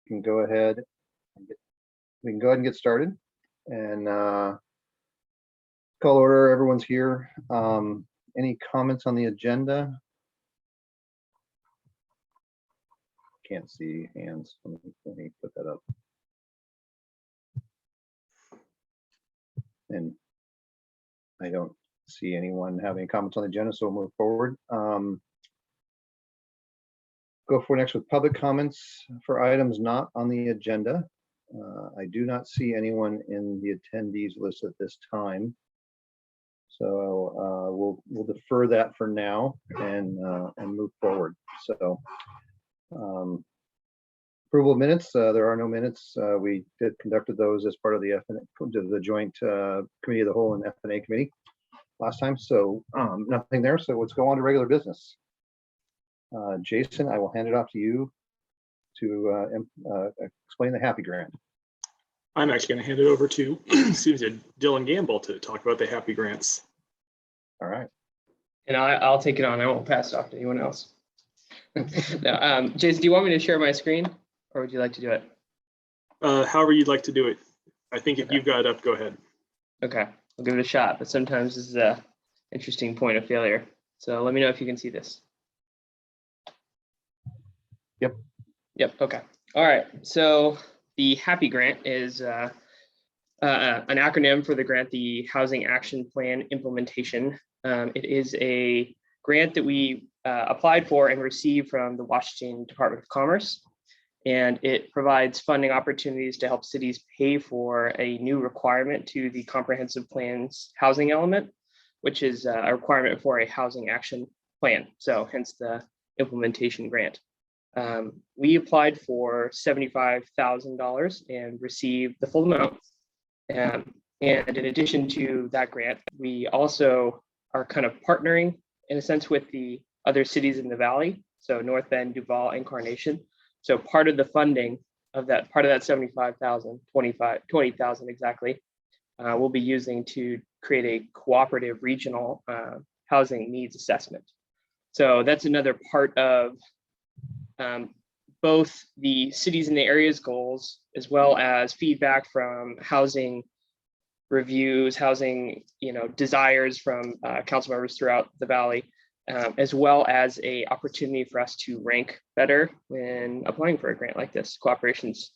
can go ahead and get started. And call order. Everyone's here. Any comments on the agenda? Can't see hands. Let me put that up. And I don't see anyone having comments on the agenda, so we'll move forward. Go for next with public comments for items not on the agenda. I do not see anyone in the attendees list at this time, so we'll defer that for now and move forward. So approval of minutes. There are no minutes. We conducted those as part of the joint committee of the whole and F&A committee last time, so nothing there. So let's go on to regular business. Jason, I will hand it off to you to explain the Happy Grant. I'm actually going to hand it over to Dylan Gamble to talk about the Happy Grants. All right. And I'll take it on. I won't pass it off to anyone else. No, Jason, do you want me to share my screen, or would you like to do it? However you'd like to do it. I think if you've got it up, go ahead. Okay, I'll give it a shot, but sometimes this is an interesting point of failure. So let me know if you can see this. Yep, okay. All right, so the Happy Grant is an acronym for the grant, the Housing Action Plan Implementation. It is a grant that we applied for and received from the Washington Department of Commerce, and it provides funding opportunities to help cities pay for a new requirement to the comprehensive plan's housing element, which is a requirement for a housing action plan. So hence the implementation grant. We applied for $75,000 and received the full amount. And in addition to that grant, we also are kind of partnering in a sense with the other cities in the Valley. So North Bend, Duval, and Carnation. So part of the funding of that, part of that 75,000, 20,000 exactly, we'll be using to create a cooperative regional housing needs assessment. So that's another part of both the cities in the area's goals, as well as feedback from housing reviews, housing desires from council members throughout the Valley, as well as a opportunity for us to rank better when applying for a grant like this. Cooperation's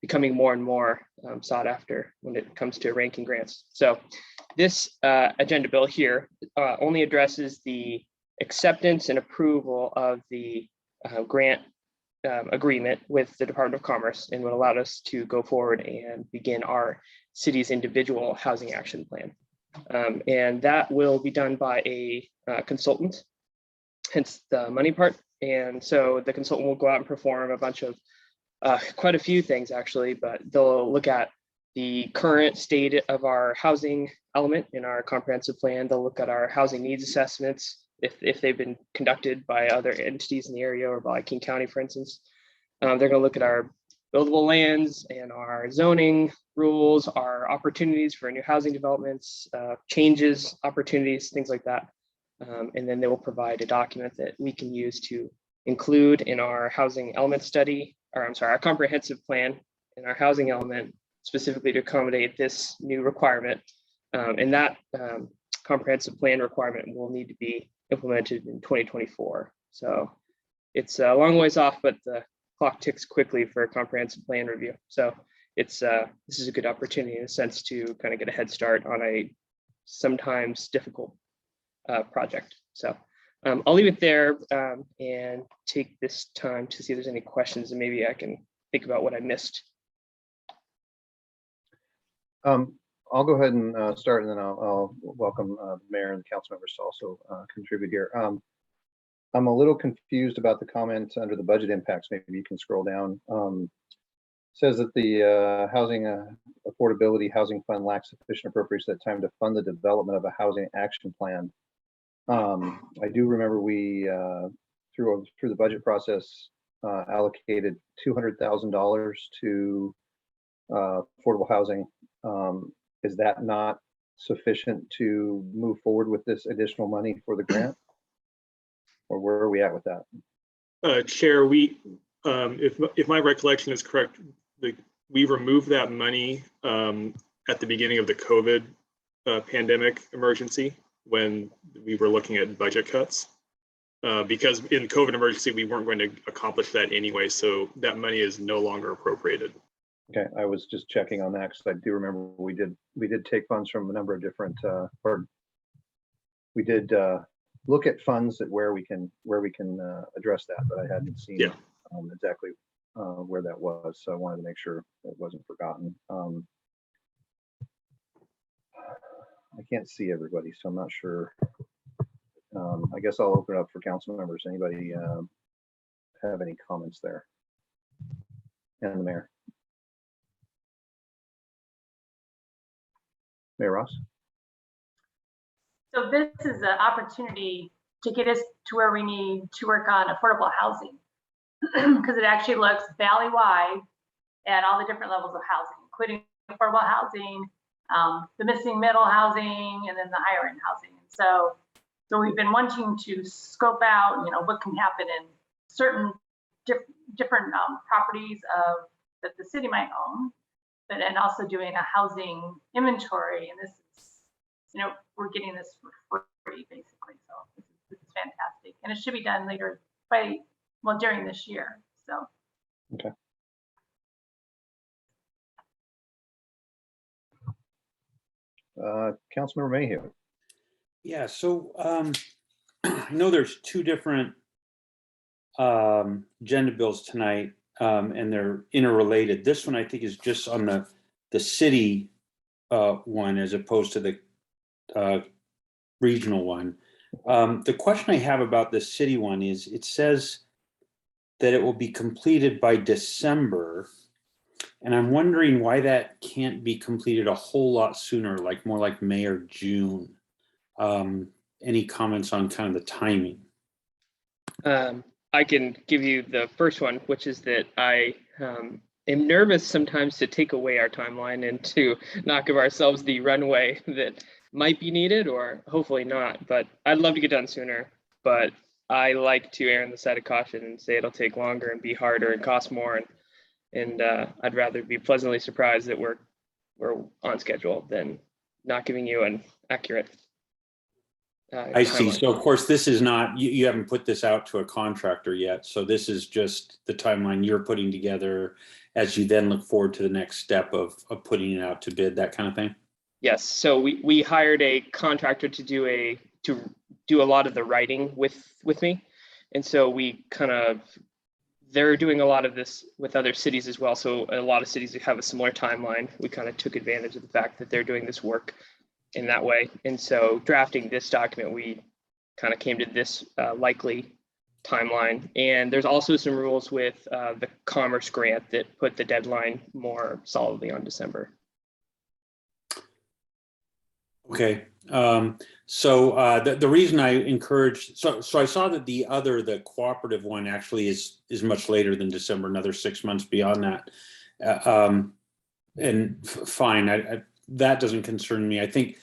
becoming more and more sought after when it comes to ranking grants. So this agenda bill here only addresses the acceptance and approval of the grant agreement with the Department of Commerce, and would allow us to go forward and begin our city's individual housing action plan. And that will be done by a consultant, hence the money part. And so the consultant will go out and perform a bunch of quite a few things actually, but they'll look at the current state of our housing element in our comprehensive plan. They'll look at our housing needs assessments, if they've been conducted by other entities in the area or by King County, for instance. They're going to look at our buildable lands and our zoning rules, our opportunities for new housing developments, changes, opportunities, things like that. And then they will provide a document that we can use to include in our housing element study, or I'm sorry, our comprehensive plan and our housing element, specifically to accommodate this new requirement. And that comprehensive plan requirement will need to be implemented in 2024. So it's a long ways off, but the clock ticks quickly for a comprehensive plan review. So it's this is a good opportunity in a sense to kind of get a head start on a sometimes difficult project. So I'll leave it there and take this time to see if there's any questions, and maybe I can think about what I missed. I'll go ahead and start, and then I'll welcome the mayor and the council members to also contribute here. I'm a little confused about the comment under the budget impacts. Maybe you can scroll down. Says that the housing affordability housing fund lacks sufficient appropriation at the time to fund the development of a housing action plan. I do remember we through the budget process allocated $200,000 to affordable housing. Is that not sufficient to move forward with this additional money for the grant? Or where are we at with that? Chair, we if my recollection is correct, we removed that money at the beginning of the COVID pandemic emergency when we were looking at budget cuts. Because in COVID emergency, we weren't going to accomplish that anyway, so that money is no longer appropriated. Okay, I was just checking on that because I do remember we did take funds from a number of different, or we did look at funds that where we can address that, but I hadn't seen exactly where that was, so I wanted to make sure it wasn't forgotten. I can't see everybody, so I'm not sure. I guess I'll open it up for council members. Anybody have any comments there? And the mayor. Mayor Ross? So this is an opportunity to get us to where we need to work on affordable housing, because it actually looks valley-wide at all the different levels of housing, including affordable housing, the missing middle housing, and then the higher end housing. And so we've been wanting to scope out, what can happen in certain different properties that the city might own, but and also doing a housing inventory. And this is, we're getting this for free basically. So this is fantastic, and it should be done later during this year. So. Okay. Councilmember Mayhew. Yeah, so I know there's two different agenda bills tonight, and they're interrelated. This one I think is just on the city one as opposed to the regional one. The question I have about the city one is it says that it will be completed by December, and I'm wondering why that can't be completed a whole lot sooner, like more like May or June. Any comments on kind of the timing? I can give you the first one, which is that I am nervous sometimes to take away our timeline and to not give ourselves the runway that might be needed, or hopefully not, but I'd love to get done sooner. But I like to err on the side of caution and say it'll take longer and be harder and cost more. And I'd rather be pleasantly surprised that we're on schedule than not giving you an accurate I see. So of course, this is not, you haven't put this out to a contractor yet. So this is just the timeline you're putting together as you then look forward to the next step of putting it out to bid, that kind of thing. Yes. So we hired a contractor to do a lot of the writing with me. And so they're doing a lot of this with other cities as well. So a lot of cities have a similar timeline. We kind of took advantage of the fact that they're doing this work in that way. And so drafting this document, we kind of came to this likely timeline. And there's also some rules with the Commerce grant that put the deadline more solidly on December. Okay. So the reason I encouraged, so I saw that the cooperative one actually is much later than December, another 6 months beyond that. And fine, that doesn't concern me. I think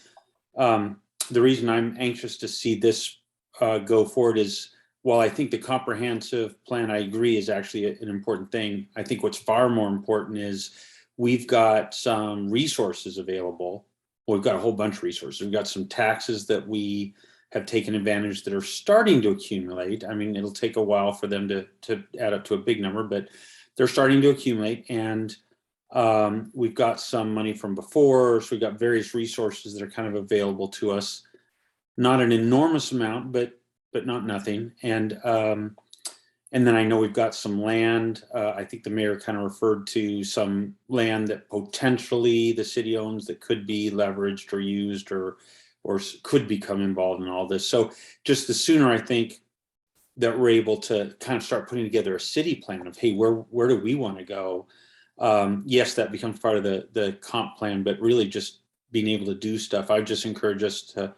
the reason I'm anxious to see this go forward is, while I think the comprehensive plan, I agree, is actually an important thing. I think what's far more important is we've got some resources available. Well, we've got a whole bunch of resources. We've got some taxes that we have taken advantage that are starting to accumulate. I mean, it'll take a while for them to add up to a big number, but they're starting to accumulate. And we've got some money from before, so we've got various resources that are kind of available to us. Not an enormous amount, but not nothing. And then I know we've got some land. I think the mayor kind of referred to some land that potentially the city owns that could be leveraged or used or could become involved in all this. So just the sooner I think that we're able to kind of start putting together a city plan of, hey, where do we want to go? Yes, that becomes part of the comp plan, but really just being able to do stuff. I just encourage us to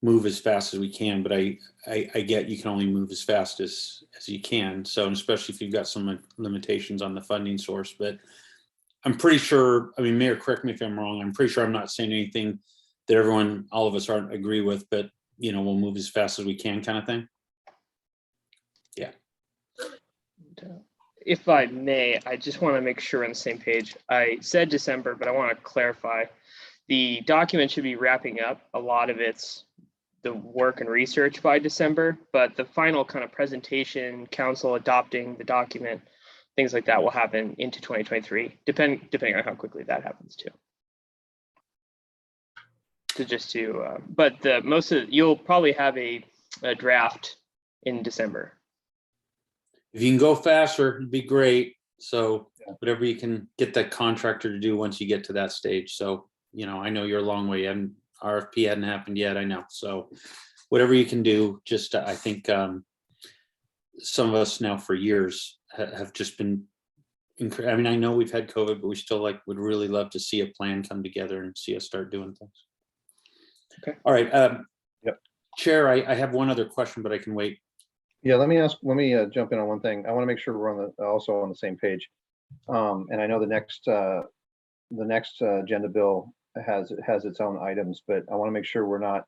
move as fast as we can, but I get you can only move as fast as you can. So especially if you've got some limitations on the funding source, but I'm pretty sure, I mean, Mayor, correct me if I'm wrong. I'm pretty sure I'm not saying anything that all of us aren't agree with, but we'll move as fast as we can kind of thing. Yeah. if I may, I just want to make sure we're on the same page. I said December, but I want to clarify. The document should be wrapping up a lot of the work and research by December, but the final kind of presentation, council adopting the document, things like that will happen into 2023, depending on how quickly that happens too. So but you'll probably have a draft in December. If you can go faster, it'd be great. So whatever you can get that contractor to do once you get to that stage. So, you know, I know you're a long way and RFP hadn't happened yet, I know. So whatever you can do, just I think some of us now for years have just been, I mean, I know we've had COVID, but we still would really love to see a plan come together and see us start doing things. Okay. All right. Yep. Chair, I have one other question, but I can wait. Yeah, let me jump in on one thing. I want to make sure we're also on the same page. And I know the next agenda bill has its own items, but I want to make sure we're not,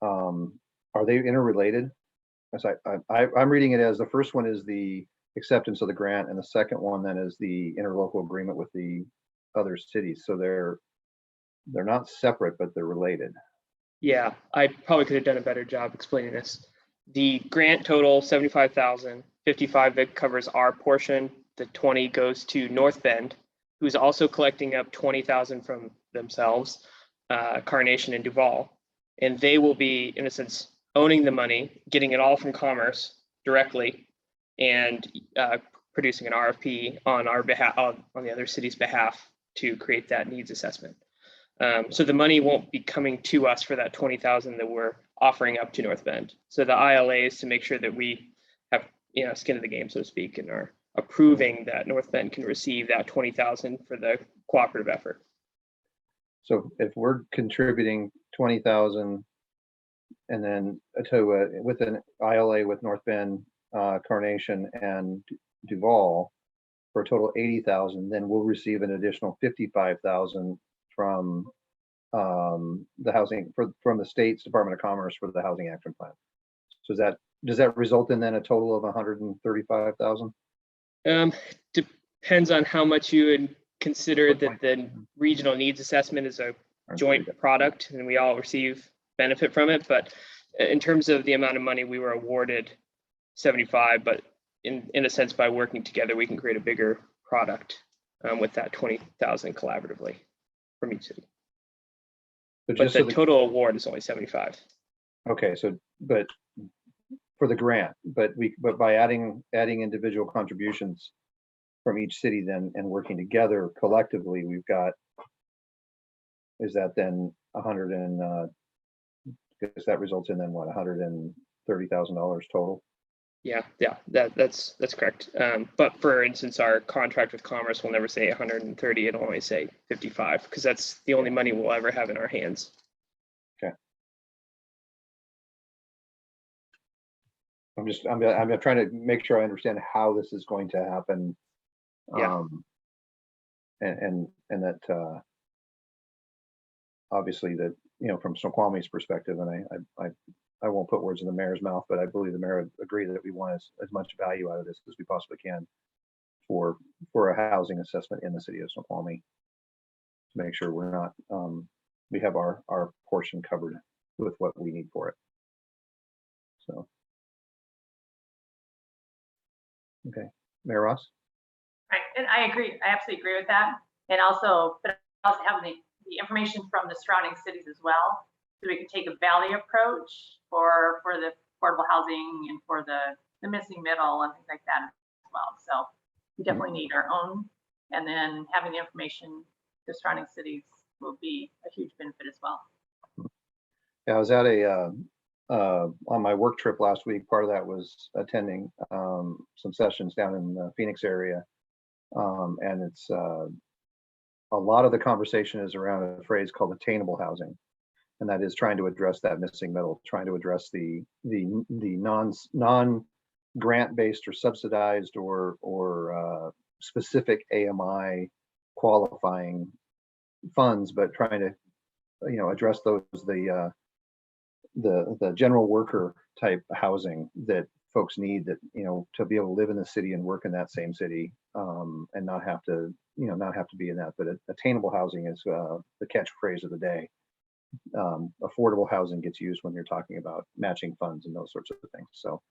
are they interrelated? As I'm reading it as the first one is the acceptance of the grant, and the second one then is the interlocal agreement with the other cities. So they're not separate, but they're related. Yeah, I probably could have done a better job explaining this. The grant total 75,000, 55 that covers our portion. The 20 goes to North Bend, who's also collecting up 20,000 from themselves, Carnation and Duval, and they will be, in a sense, owning the money, getting it all from Commerce directly, and producing an RFP on our behalf, on the other city's behalf, to create that needs assessment. So the money won't be coming to us for that 20,000 that we're offering up to North Bend. So the ILA is to make sure that we have, skin in the game, so to speak, and are approving that North Bend can receive that 20,000 for the cooperative effort. So if we're contributing 20,000 and then with an ILA with North Bend, Carnation, and Duval for a total 80,000, then we'll receive an additional 55,000 from the housing from the state's Department of Commerce for the Housing Action Plan. So does that result in then a total of 135,000? Depends on how much you would consider that the regional needs assessment is a joint product and we all receive benefit from it. But in terms of the amount of money, we were awarded 75, but in a sense, by working together, we can create a bigger product with that 20,000 collaboratively from each city. But the total award is only 75. Okay, but for the grant, but by adding individual contributions from each city then and working together collectively, we've got, is that then 100 and because that results in then what, $130,000 total? Yeah, that's correct. But for instance, our contract with Commerce will never say 130; it'll only say 55 because that's the only money we'll ever have in our hands. Okay. I'm trying to make sure I understand how this is going to happen. Yeah. And that obviously that, from Snoqualmie's perspective, and I won't put words in the mayor's mouth, but I believe the mayor would agree that we want as much value out of this as we possibly can for a housing assessment in the city of Snoqualmie to make sure we're not, we have our portion covered with what we need for it. So, okay, Mayor Ross? Right, and I agree. I absolutely agree with that. And also, but also having the information from the surrounding cities as well, so we can take a valley approach for the affordable housing and for the missing middle and things like that as well. So we definitely need our own, and then having the information to surrounding cities will be a huge benefit as well. Yeah, I was at on my work trip last week. Part of that was attending some sessions down in the Phoenix area, and it's a lot of the conversation is around a phrase called attainable housing, and that is trying to address that missing middle, trying to address the non grant based or subsidized or specific AMI qualifying funds, but trying to address those the general worker type housing that folks need that, to be able to live in the city and work in that same city, and not have to, not have to be in that. But attainable housing is the catchphrase of the day. Affordable housing gets used when you're talking about matching funds and those sorts of things. So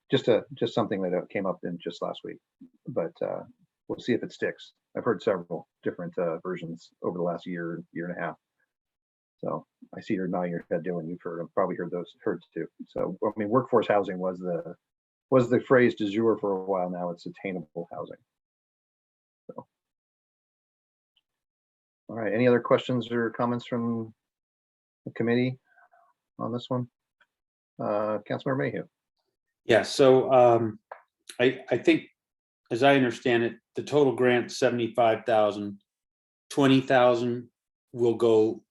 just something that came up in just last week, but we'll see if it sticks. I've heard several different versions over the last year and a half. So I see you're nodding your head, Dylan. You've probably heard too. So I mean, workforce housing was the phrase du jour for a while now. It's attainable housing. So, all right. Any other questions or comments from the committee on this one? Councilmember Mayhew. Yeah. So I think, as I understand it, the total grant 75,000, 20,000 will go.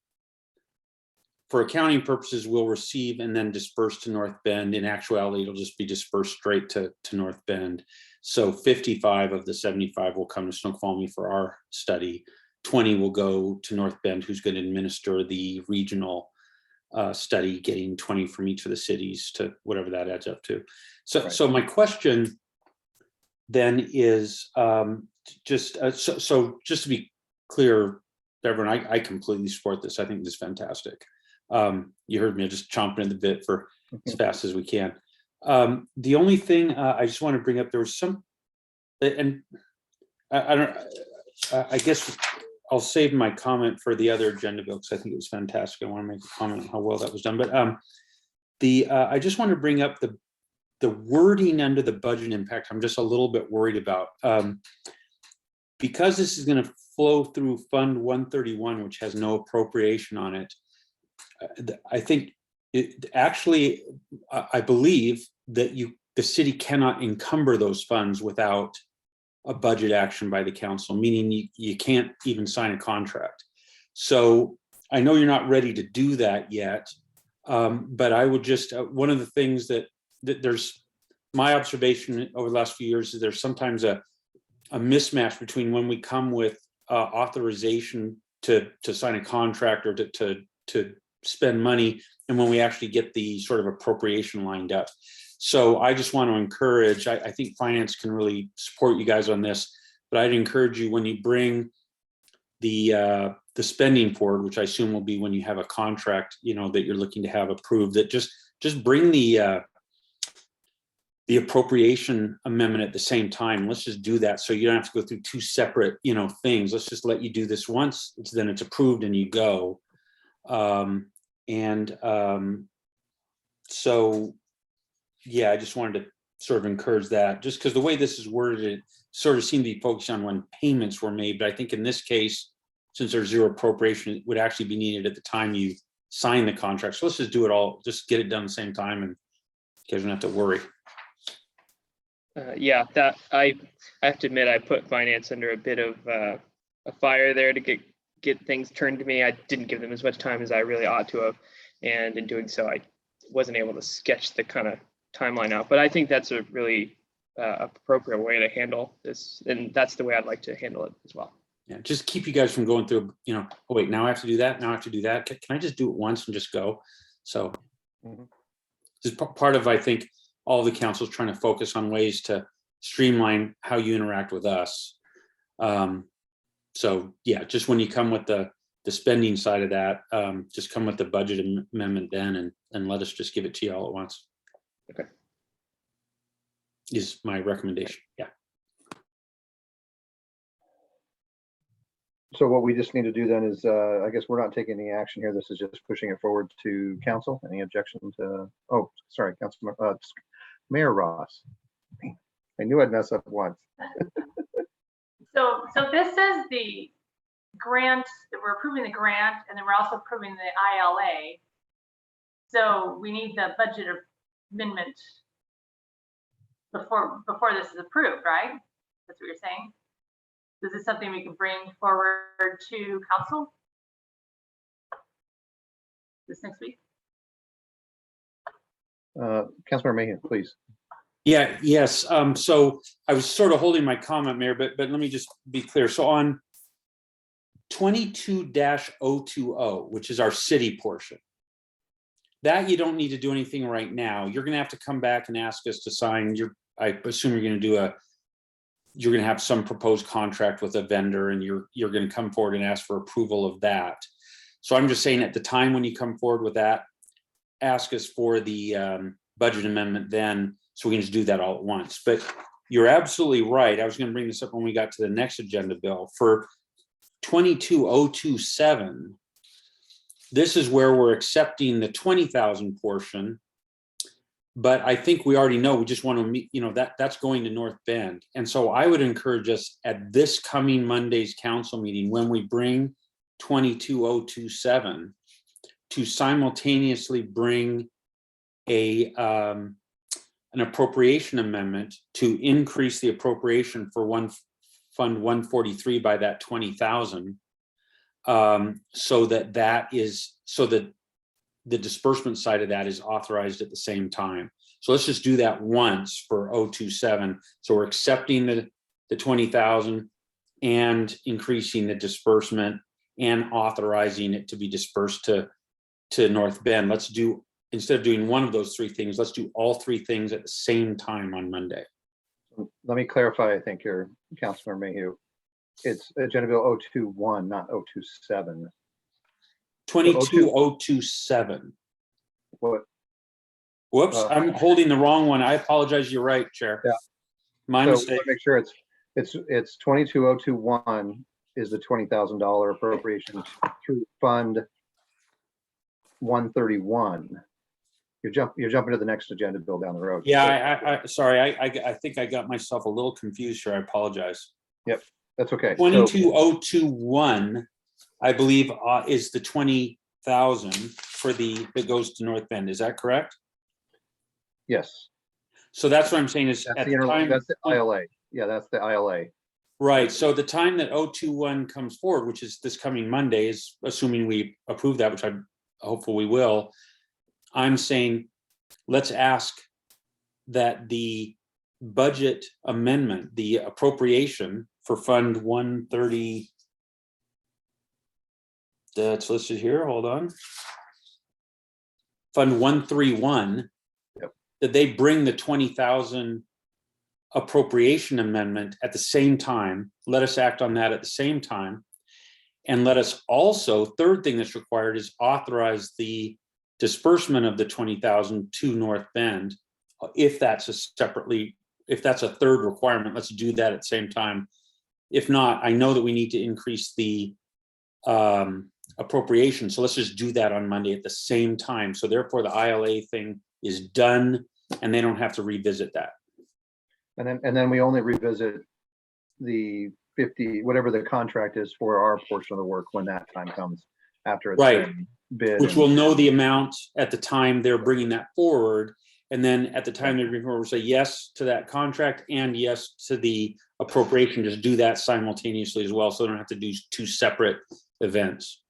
For accounting purposes, we'll receive and then disperse to North Bend. In actuality, it'll just be dispersed straight to North Bend. So 55 of the 75 will come to Snoqualmie for our study. 20 will go to North Bend, who's going to administer the regional study, getting 20 from each of the cities to whatever that adds up to. So, Right. So my question then is just to be clear, everyone, I completely support this. I think this is fantastic. You heard me just chomping at the bit for as fast as we can. The only thing I just want to bring up, there was some, and I guess I'll save my comment for the other agenda bill because I think it was fantastic. I want to make a comment on how well that was done. But I just want to bring up the wording under the budget impact. I'm just a little bit worried about because this is going to flow through Fund 131, which has no appropriation on it. I think I believe that the city cannot encumber those funds without a budget action by the council, meaning you can't even sign a contract. So I know you're not ready to do that yet, but I would just, one of the things that there's, my observation over the last few years is there's sometimes a mismatch between when we come with authorization to sign a contract or to spend money and when we actually get the sort of appropriation lined up. So I just want to encourage, I think finance can really support you guys on this, but I'd encourage you when you bring the spending forward, which I assume will be when you have a contract, that you're looking to have approved, that just bring the appropriation amendment at the same time. Let's just do that so you don't have to go through two separate, things. Let's just let you do this once, then it's approved and you go. So yeah, I just wanted to sort of encourage that, just because the way this is worded, it sort of seemed to be focused on when payments were made. But I think in this case, since there's zero appropriation, it would actually be needed at the time you sign the contract. So let's just do it all, just get it done at the same time, and you guys don't have to worry. Yeah, that I have to admit, I put finance under a bit of a fire there to get things turned to me. I didn't give them as much time as I really ought to have, and in doing so, I wasn't able to sketch the kind of timeline out. But I think that's a really appropriate way to handle this, and that's the way I'd like to handle it as well. Yeah, just keep you guys from going through, oh wait, now I have to do that, now I have to do that. Can I just do it once and just go? So this is part of, I think, all the councils trying to focus on ways to streamline how you interact with us. So yeah, just when you come with the spending side of that, just come with the budget amendment then, and let us just give it to you all at once. Okay. Is my recommendation. Yeah. So what we just need to do then is, I guess we're not taking any action here. This is just pushing it forward to council. Any objection to, oh, sorry, Councilman, Mayor Ross. I knew I'd mess up once. So this is the grant, that we're approving the grant, and then we're also approving the ILA. So we need the budget amendment before this is approved, right? That's what you're saying? Is this something we can bring forward to council this next week? Councilmember Mayhew, please. Yeah, yes. So I was sort of holding my comment, Mayor, but let me just be clear. So on 22-020, which is our city portion, that you don't need to do anything right now. You're gonna have to come back and ask us to sign I assume you're gonna have some proposed contract with a vendor, and you're gonna come forward and ask for approval of that. So I'm just saying, at the time when you come forward with that, ask us for the budget amendment then, so we can just do that all at once. But you're absolutely right. I was gonna bring this up when we got to the next agenda bill. For 22027, this is where we're accepting the 20,000 portion. But I think we already know, we just want to meet, that's going to North Bend. And so I would encourage us at this coming Monday's council meeting, when we bring 22027, to simultaneously bring an appropriation amendment to increase the appropriation for Fund 143 by that 20,000, so that the disbursement side of that is authorized at the same time. So let's just do that once for 027. So we're accepting the 20,000 and increasing the disbursement and authorizing it to be dispersed to North Bend. Let's do, instead of doing one of those three things, let's do all three things at the same time on Monday. Let me clarify, I think, your Councilmember Mayhew. It's Agenda Bill 021, not 027. 22027. What? Whoops, I'm holding the wrong one. I apologize. You're right, Chair. Yeah. My So mistake. make sure it's 22021 is the $20,000 appropriation through Fund 131. You're jumping to the next agenda bill down the road. Yeah, sorry. I think I got myself a little confused here. I apologize. Yep, that's okay. 22021, I believe, is the 20,000 that goes to North Bend. Is that correct? Yes. So that's what I'm saying is, That's at the the time, that's the ILA. Yeah, that's the ILA. right? So the time that 021 comes forward, which is this coming Monday, is assuming we approve that, which I'm hopeful we will. I'm saying, let's ask that the budget amendment, the appropriation for Fund 130, that's listed here, hold on. Fund 131, yep, that they bring the 20,000 appropriation amendment at the same time. Let us act on that at the same time. And let us also, third thing that's required is authorize the disbursement of the 20,000 to North Bend. If that's a third requirement, let's do that at the same time. If not, I know that we need to increase the appropriation. So let's just do that on Monday at the same time. So therefore the ILA thing is done and they don't have to revisit that. And then we only revisit the 50, whatever the contract is for our portion of the work when that time comes, after it's Right. been bid. Which we'll know the amount at the time they're bringing that forward. And then at the time they're bringing forward, we'll say yes to that contract and yes to the appropriation. Just do that simultaneously as well. So they don't have to do two separate events.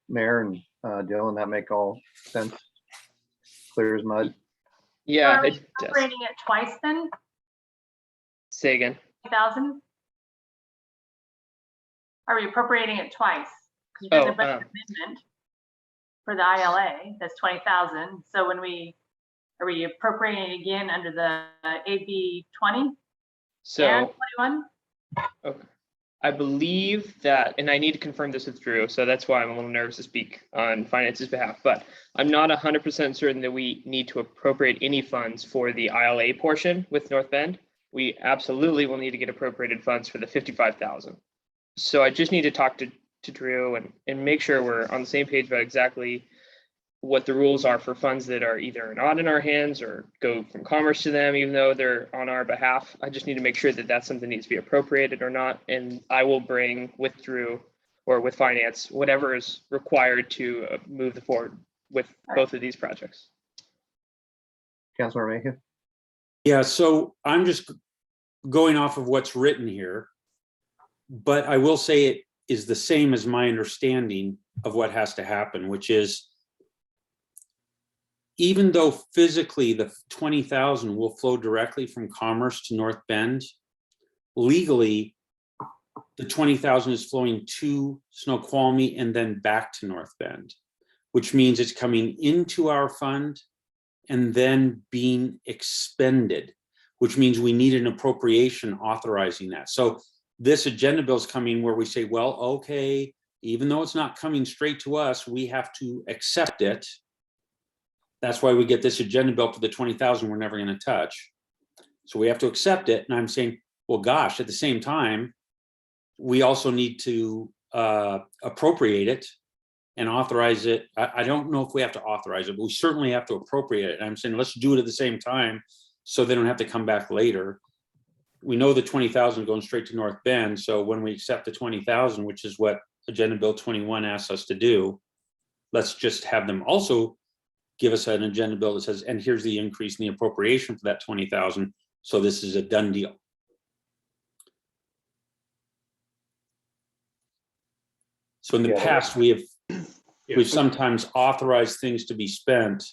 Mayor and Dylan, that make all sense? Clear as mud? Yeah, Are we it does. operating it twice then? Say again. 20,000? Are we appropriating it twice? Because you did Oh, the budget amendment for the ILA, that's 20,000. So are we appropriating it again under the AB 20 So and 21? okay. I believe that, and I need to confirm this with Drew, so that's why I'm a little nervous to speak on finance's behalf, but I'm not 100% certain that we need to appropriate any funds for the ILA portion with North Bend. We absolutely will need to get appropriated funds for the 55,000. So I just need to talk to Drew and make sure we're on the same page about exactly what the rules are for funds that are either not in our hands or go from Commerce to them, even though they're on our behalf. I just need to make sure that that's something that needs to be appropriated or not. And I will bring with Drew or with finance, whatever is required to move forward with both of these projects. Councilor Mayhew? Yeah, so I'm just going off of what's written here, but I will say it is the same as my understanding of what has to happen, which is, even though physically the 20,000 will flow directly from Commerce to North Bend, legally, the 20,000 is flowing to Snoqualmie and then back to North Bend, which means it's coming into our fund and then being expended, which means we need an appropriation authorizing that. So this agenda bill is coming where we say, well, okay, even though it's not coming straight to us, we have to accept it. That's why we get this agenda bill for the 20,000 we're never going to touch. So we have to accept it. And I'm saying, well, gosh, at the same time, we also need to appropriate it and authorize it. I don't know if we have to authorize it, but we certainly have to appropriate it. And I'm saying, let's do it at the same time so they don't have to come back later. We know the 20,000 going straight to North Bend. So when we accept the 20,000, which is what Agenda Bill 21 asks us to do, let's just have them also give us an agenda bill that says, and here's the increase in the appropriation for that 20,000. So this is a done deal. So in the past, we've sometimes authorized things to be spent,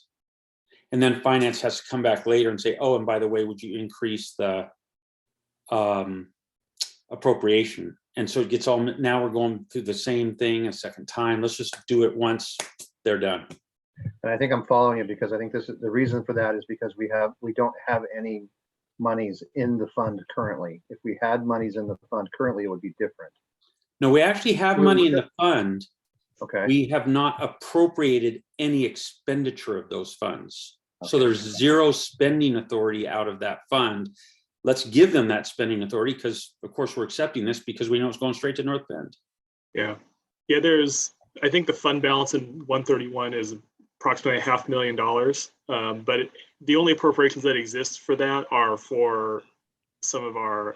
and then finance has to come back later and say, oh, and by the way, would you increase the appropriation? And so it gets all, now we're going through the same thing a second time. Let's just do it once, they're done. And I think I'm following you, because I think this is the reason for that is because we don't have any monies in the fund currently. If we had monies in the fund currently, it would be different. No, we actually have money in the fund. Okay. We have not appropriated any expenditure of those funds. So Okay. there's zero spending authority out of that fund. Let's give them that spending authority, because of course we're accepting this because we know it's going straight to North Bend. Yeah, I think the fund balance in 131 is approximately $500,000. But the only appropriations that exist for that are for some of our,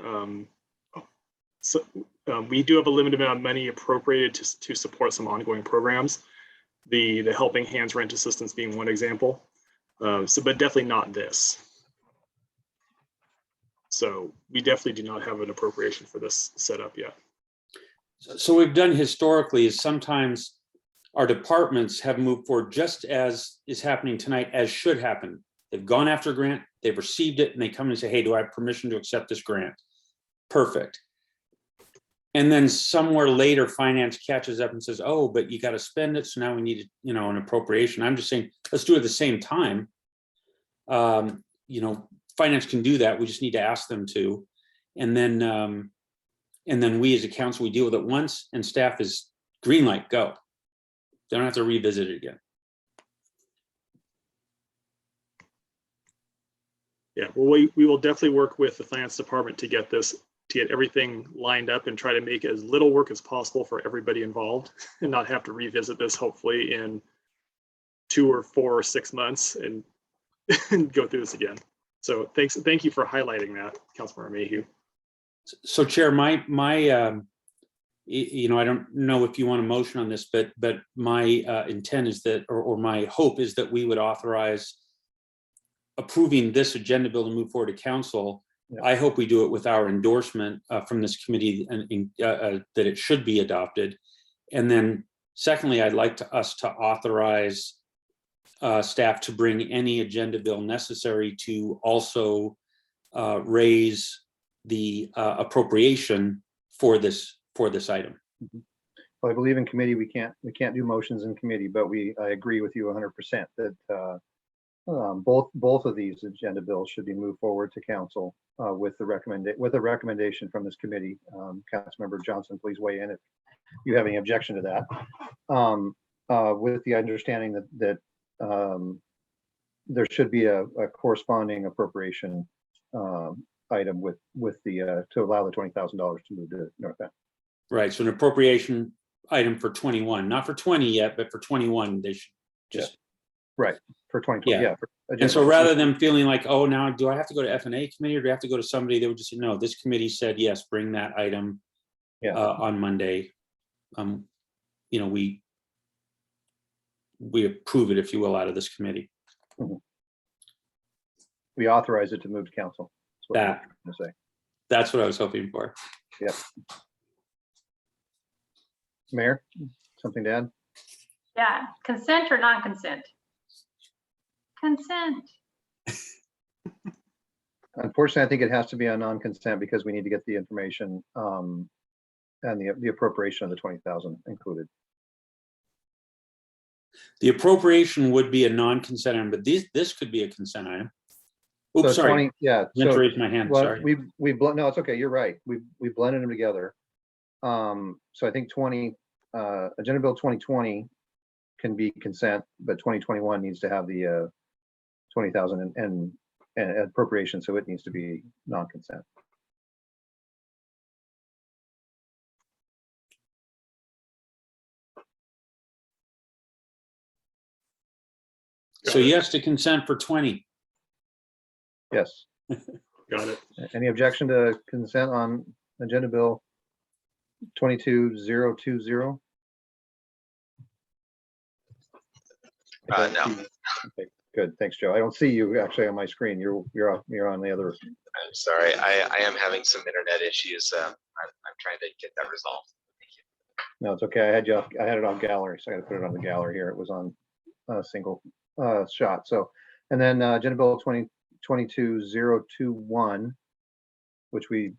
we do have a limited amount of money appropriated to support some ongoing programs. The Helping Hands Rent Assistance being one example. But definitely not this. So we definitely do not have an appropriation for this setup yet. So we've done historically is sometimes our departments have moved forward just as is happening tonight, as should happen. They've gone after a grant, they've received it, and they come and say, hey, do I have permission to accept this grant? Perfect. And then somewhere later, finance catches up and says, oh, but you got to spend it. So now we need, an appropriation. I'm just saying, let's do it at the same time. Finance can do that. We just need to ask them to. And then we as a council, we deal with it once, and staff is green light, go. They don't have to revisit it again. Yeah, well, we will definitely work with the finance department to get everything lined up and try to make as little work as possible for everybody involved and not have to revisit this hopefully in 2 or 4 or 6 months and go through this again. So thank you for highlighting that, Councilmember Mayhew. So Chair, my I don't know if you want a motion on this, but my intent is that, or my hope is that we would authorize approving this agenda bill to move forward to council. Yeah. I hope we do it with our endorsement from this committee and that it should be adopted. And then secondly, I'd like us to authorize staff to bring any agenda bill necessary to also raise the appropriation for this item. Mm-hmm. Well, I believe in committee we can't do motions in committee, but I agree with you 100% that both of these agenda bills should be moved forward to council with a recommendation from this committee. Councilmember Johnson, please weigh in if you have any objection to that. With the understanding that there should be a corresponding appropriation item with the to allow the $20,000 to move to North Bend. Right. So an appropriation item for 21, not for 20 yet, but for 21, they should just. Right. For 2020. Yeah. And so rather than feeling like, oh, now do I have to go to F&A committee or do I have to go to somebody? They would just say, no, this committee said, yes, bring that item on Monday. We approve it, if you will, out of this committee. Mm-hmm. We authorize it to move to council. That's what I was hoping for. Yep. Mayor, something to add? Yeah, consent or non-consent? Consent. Unfortunately, I think it has to be a non-consent because we need to get the information and the appropriation of the 20,000 included. The appropriation would be a non-consent item, but this could be a consent item. So Oops, sorry. 20, yeah. I meant to So, raise my hand, well, sorry. no, it's okay. You're right. We blended them together. So I think Agenda Bill 2020 can be consent, but 2021 needs to have the 20,000 and appropriation, so it needs to be non-consent. So yes to consent for 20. Yes. Got it. Any objection to consent on Agenda Bill 22020? No. Okay, good. Thanks, Joe. I don't see you actually on my screen. You're on the other. I'm sorry. I am having some internet issues. I'm trying to get that resolved. Thank you. No, it's okay. I had it on gallery, so I got to put it on the gallery here. It was on a single shot. So, and then Agenda Bill 22021, which we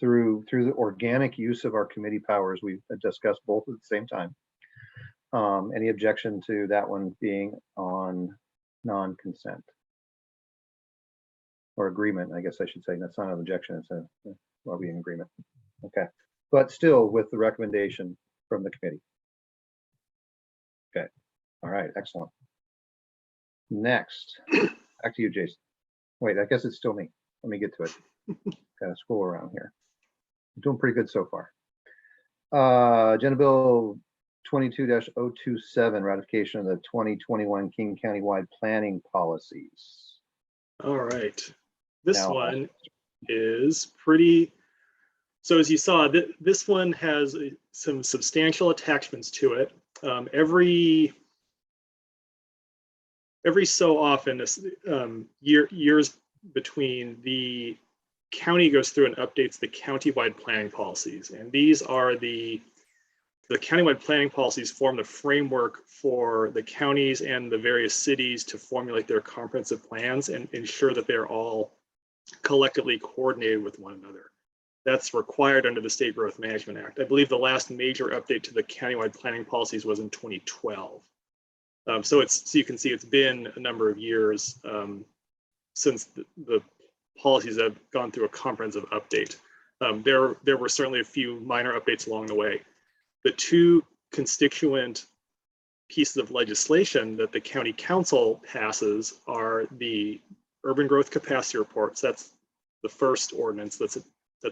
through the organic use of our committee powers, we've discussed both at the same time. Any objection to that one being on non-consent or agreement? I guess I should say that's not an objection. It's are we in agreement? Okay, but still with the recommendation from the committee. Okay, all right, excellent. Next, back to you, Jason. Wait, I guess it's still me. Let me get to it. Kind of scroll around here. I'm doing pretty good so far. Agenda Bill 22-027, ratification of the 2021 King Countywide planning policies. All right. This Now, one is pretty, so as you saw, this one has some substantial attachments to it. Every so often, years between, the county goes through and updates the countywide planning policies. And these are the countywide planning policies form the framework for the counties and the various cities to formulate their comprehensive plans and ensure that they're all collectively coordinated with one another. That's required under the State Growth Management Act. I believe the last major update to the countywide planning policies was in 2012. So you can see it's been a number of years since the policies have gone through a comprehensive update. There were certainly a few minor updates along the way. The two constituent pieces of legislation that the county council passes are the urban growth capacity reports. That's the first ordinance that's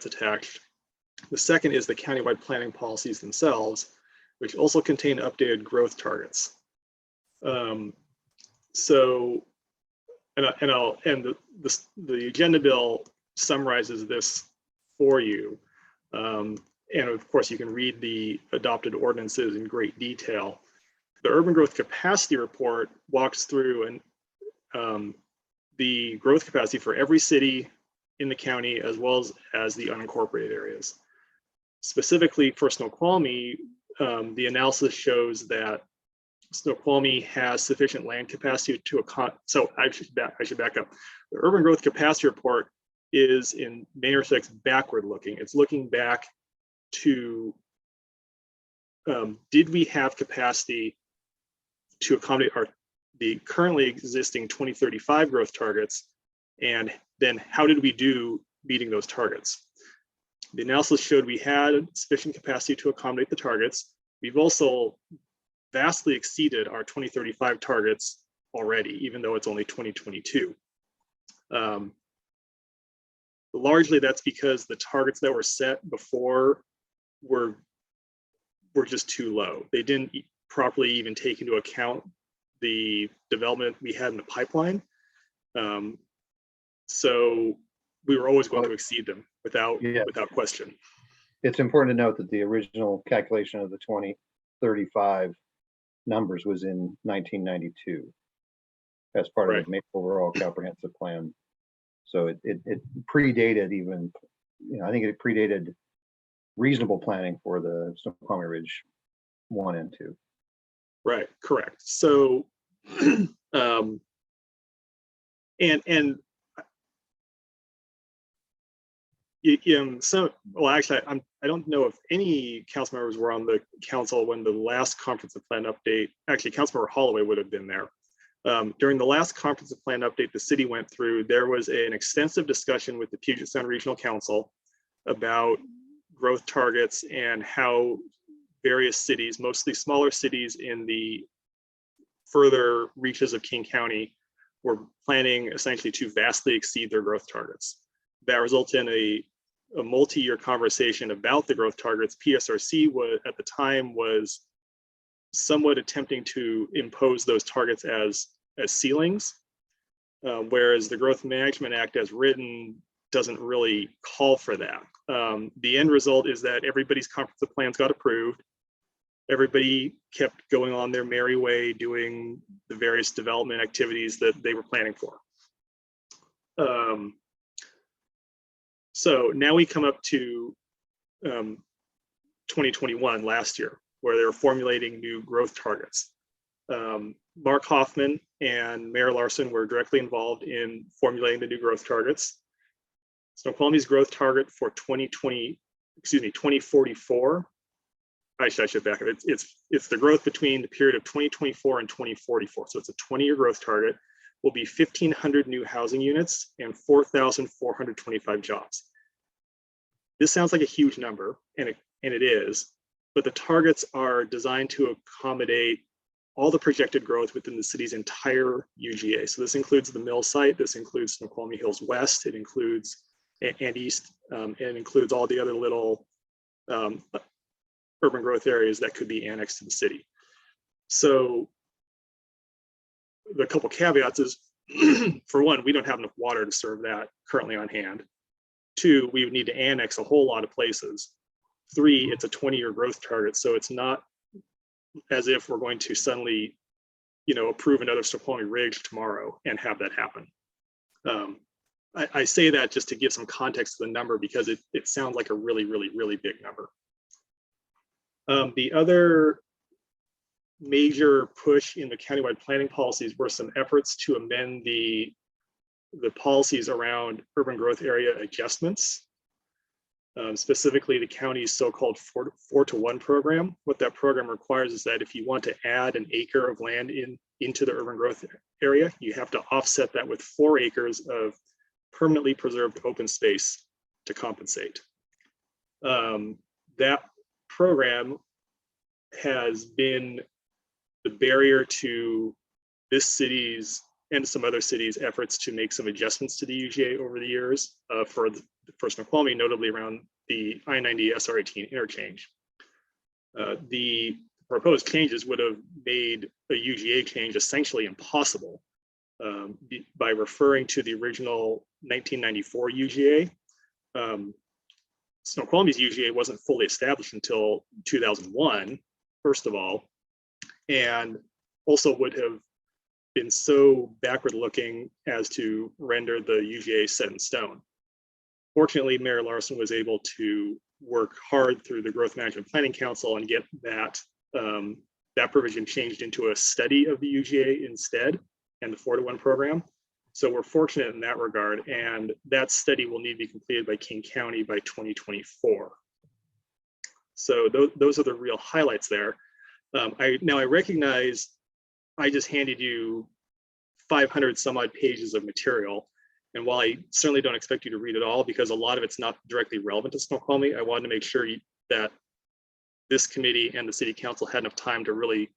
attached. The second is the countywide planning policies themselves, which also contain updated growth targets. The agenda bill summarizes this for you. And of course, you can read the adopted ordinances in great detail. The urban growth capacity report walks through the growth capacity for every city in the county, as well as the unincorporated areas. Specifically for Snoqualmie, the analysis shows that Snoqualmie has sufficient land capacity to accommodate. So I should back up. The urban growth capacity report is in many respects backward looking. It's looking back to did we have capacity to accommodate the currently existing 2035 growth targets, and then how did we do meeting those targets? The analysis showed we had sufficient capacity to accommodate the targets. We've also vastly exceeded our 2035 targets already, even though it's only 2022. Largely that's because the targets that were set before were just too low. They didn't properly even take into account the development we had in the pipeline. So we were always going to exceed them without question. It's important to note that the original calculation of the 2035 numbers was in 1992 as part of the overall comprehensive plan. So it predated even, I think it predated reasonable planning for the Snoqualmie Ridge 1 and 2. Right, correct. So, so, well, actually, I'm I don't know if any council members were on the council when the last comprehensive plan update, actually Councilmember Holloway would have been there. During the last comprehensive plan update the city went through, there was an extensive discussion with the Puget Sound Regional Council about growth targets and how various cities, mostly smaller cities in the further reaches of King County, were planning essentially to vastly exceed their growth targets. That resulted in a multi-year conversation about the growth targets. PSRC was at the time was somewhat attempting to impose those targets as ceilings, whereas the Growth Management Act as written doesn't really call for that. The end result is that everybody's comprehensive plans got approved. Everybody kept going on their merry way, doing the various development activities that they were planning for. So now we come up to 2021, last year, where they're formulating new growth targets. Mark Hoffman and Mayor Larson were directly involved in formulating the new growth targets. Snoqualmie's growth target for 2044. I should back up. It's the growth between the period of 2024 and 2044. So it's a 20-year growth target. Will be 1,500 new housing units and 4,425 jobs. This sounds like a huge number, and it is, but the targets are designed to accommodate all the projected growth within the city's entire UGA. So this includes the mill site, this includes Snoqualmie Hills West, it includes and East, and includes all the other little urban growth areas that could be annexed to the city. So the couple caveats is, for one, we don't have enough water to serve that currently on hand. Two, we would need to annex a whole lot of places. Three, it's a 20-year growth target, so it's not as if we're going to suddenly, approve another Snoqualmie Ridge tomorrow and have that happen. I say that just to give some context to the number because it sounds like a really, really, really big number. The other major push in the countywide planning policies were some efforts to amend the policies around urban growth area adjustments, specifically the county's so-called 4-to-1 program. What that program requires is that if you want to add an acre of land into the urban growth area, you have to offset that with 4 acres of permanently preserved open space to compensate. That program has been the barrier to this city's and some other cities' efforts to make some adjustments to the UGA over the years for Snoqualmie, notably around the I-90 SR18 interchange. The proposed changes would have made a UGA change essentially impossible by referring to the original 1994 UGA. Snoqualmie's UGA wasn't fully established until 2001, first of all, and also would have been so backward looking as to render the UGA set in stone. Fortunately, Mayor Larson was able to work hard through the Growth Management Planning Council and get that provision changed into a study of the UGA instead, and the 4-to-1 program. So we're fortunate in that regard, and that study will need to be completed by King County by 2024. So those are the real highlights there. Now I recognize I just handed you 500 some odd pages of material. And while I certainly don't expect you to read it all, because a lot of it's not directly relevant to Snoqualmie, I wanted to make sure that this committee and the city council had enough time to really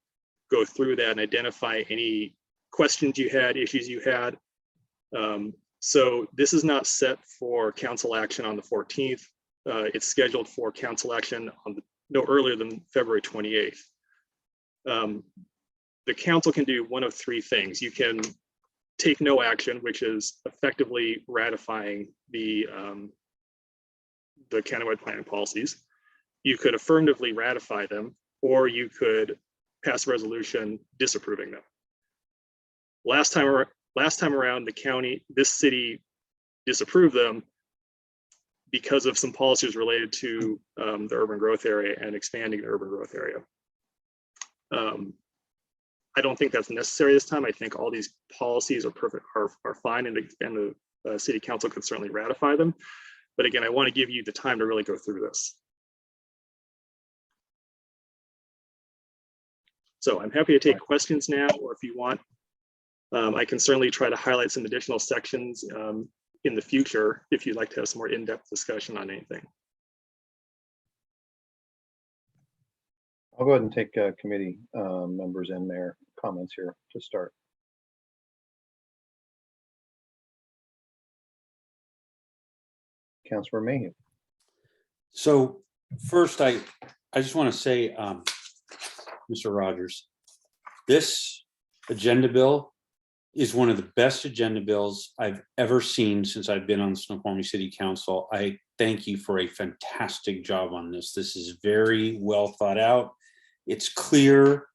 go through that and identify any questions you had, issues you had. So this is not set for council action on the 14th. It's scheduled for council action on no earlier than February 28th. The council can do one of 3 things. You can take no action, which is effectively ratifying the countywide planning policies. You could affirmatively ratify them, or you could pass a resolution disapproving them. Last time around, this city disapproved them because of some policies related to the urban growth area and expanding the urban growth area. I don't think that's necessary this time. I think all these policies are perfect, are fine, and the city council could certainly ratify them. But again, I want to give you the time to really go through this. So I'm happy to take questions now, or if you want, I can certainly try to highlight some additional sections in the future if you'd like to have some more in-depth discussion on anything. I'll go ahead and take committee members and their comments here to start. Councilor Mayhew. So first, I just want to say, Mr. Rogers, this agenda bill is one of the best agenda bills I've ever seen since I've been on Snoqualmie City Council. I thank you for a fantastic job on this. This is very well thought out. It's clear.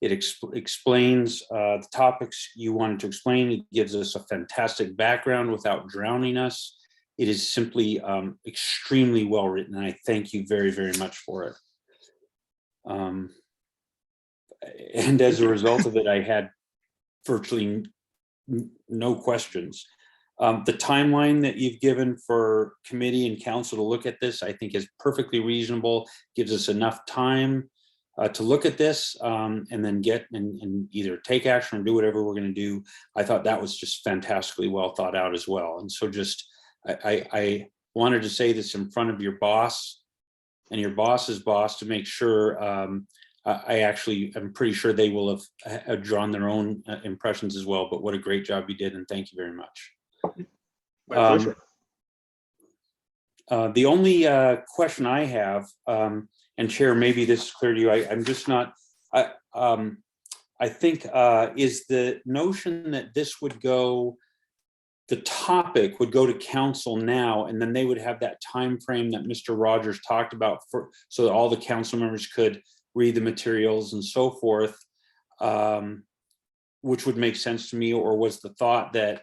It explains the topics you wanted to explain. It gives us a fantastic background without drowning us. It is simply extremely well written, and I thank you very, very much for it. And as a result of it, I had virtually no questions. The timeline that you've given for committee and council to look at this, I think, is perfectly reasonable, gives us enough time to look at this and then get and either take action or do whatever we're going to do. I thought that was just fantastically well thought out as well. And so just I wanted to say this in front of your boss and your boss's boss to make sure I'm pretty sure they will have drawn their own impressions as well, but what a great job you did, and thank you very much. My pleasure. The only question I have, and Chair, maybe this is clear to you, I'm just not, I think is the notion that this would go, the topic would go to council now, and then they would have that time frame that Mr. Rogers talked about for, so that all the council members could read the materials and so forth, which would make sense to me. Or was the thought that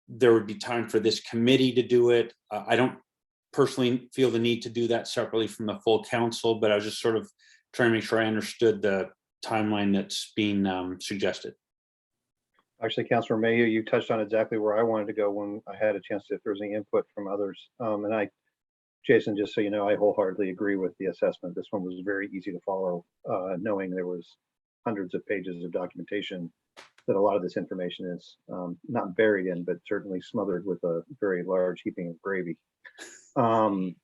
there would be time for this committee to do it? I don't personally feel the need to do that separately from the full council, but I was just sort of trying to make sure I understood the timeline that's being suggested. Actually, Councilor Mayhew, you touched on exactly where I wanted to go when I had a chance to, if there was any input from others. And Jason, just so you know, I wholeheartedly agree with the assessment. This one was very easy to follow, knowing there was hundreds of pages of documentation that a lot of this information is not buried in, but certainly smothered with a very large heaping of gravy. And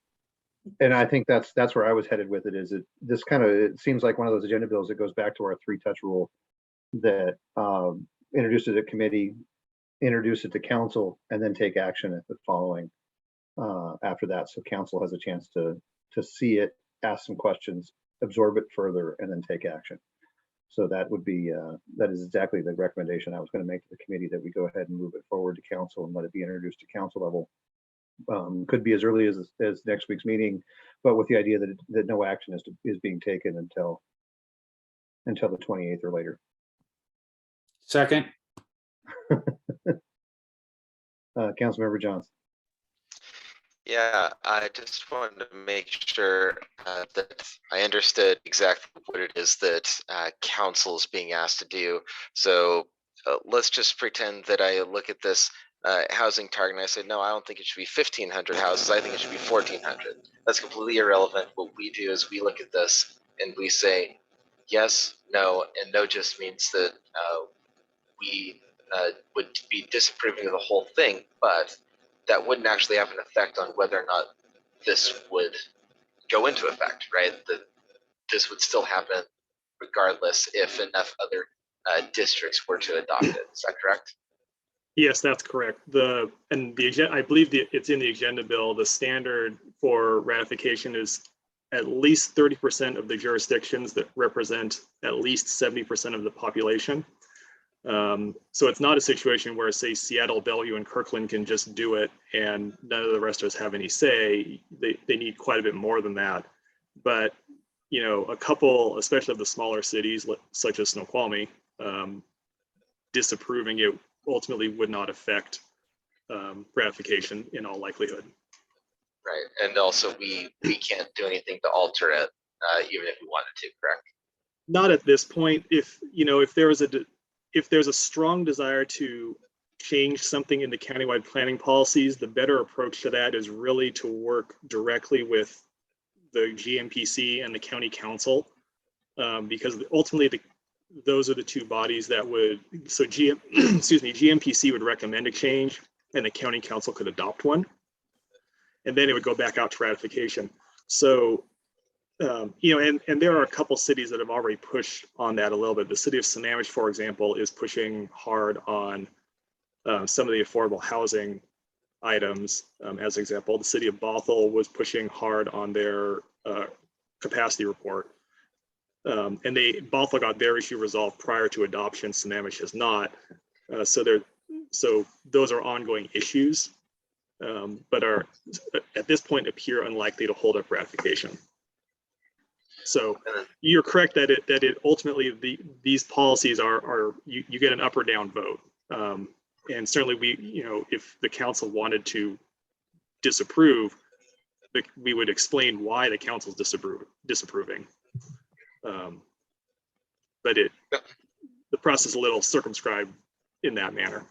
I think that's where I was headed with it. Is it seems like one of those agenda bills that goes back to our 3-touch rule that introduce it to committee, introduce it to council, and then take action at the following after that. So council has a chance to see it, ask some questions, absorb it further, and then take action. So that would be that is exactly the recommendation I was going to make to the committee, that we go ahead and move it forward to council and let it be introduced to council level. Could be as early as next week's meeting, but with the idea that no action is being taken until the 28th or later. Second. Councilmember Johnson. Yeah, I just wanted to make sure that I understood exactly what it is that council is being asked to do. So let's just pretend that I look at this housing target and I say, no, I don't think it should be 1,500 houses. I think it should be 1,400. That's completely irrelevant. What we do is we look at this and we say yes, no, and no just means that we would be disapproving of the whole thing, but that wouldn't actually have an effect on whether or not this would go into effect, right? That this would still happen regardless if enough other districts were to adopt it. Is that correct? Yes, that's correct. I believe it's in the agenda bill. The standard for ratification is at least 30% of the jurisdictions that represent at least 70% of the population. So it's not a situation where, say, Seattle, Bellevue, and Kirkland can just do it and none of the rest of us have any say. They need quite a bit more than that. But, you know, a couple, especially of the smaller cities, such as Snoqualmie, disapproving it ultimately would not affect ratification in all likelihood. Right, and also we can't do anything to alter it, even if we wanted to, correct? Not at this point. If there's a strong desire to change something in the countywide planning policies, the better approach to that is really to work directly with the GMPC and the county council, because ultimately those are the two bodies that would, so excuse me, GMPC would recommend a change and the county council could adopt one. And then it would go back out to ratification. So, you know, and there are a couple cities that have already pushed on that a little bit. The city of Sammamish, for example, is pushing hard on some of the affordable housing items. As an example, the city of Bothell was pushing hard on their capacity report. And Bothell got their issue resolved prior to adoption. Sammamish has not. So those are ongoing issues, but are at this point appear unlikely to hold up ratification. So you're correct that it ultimately these policies are you get an up or down vote, and certainly if the council wanted to disapprove, we would explain why the council's disapproving. But the process is a little circumscribed in that manner.